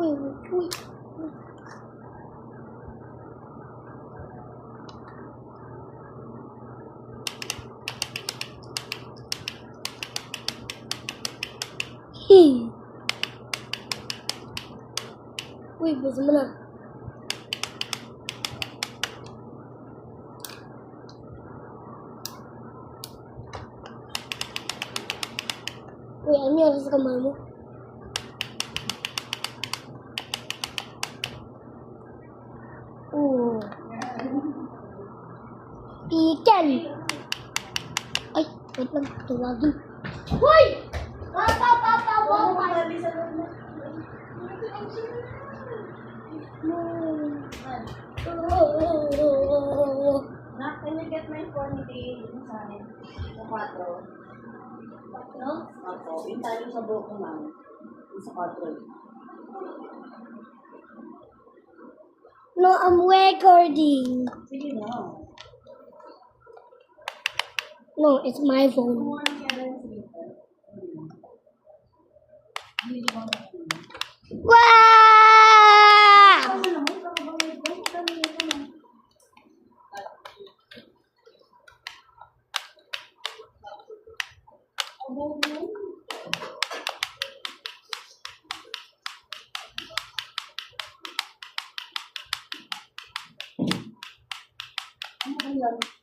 Uy, uy. Uy, bisa mo na. Uy, ano yung sa kamay mo? Pikan. Ay, wait lang. Tuwagin. Hoy! Papa, wow! Nak, can you get my ponytail sa akin? Sa 4. No? Opo. Yung tayo sa buhok ko, ma'am. Yung sa 4. No, I'm recording. Sige na. No, it's my phone. Kumuha ng kaya yung slipper. Hindi mo na. Wow! Ano naman? Kakabangay ko. Kami ito na. Ano ba yan?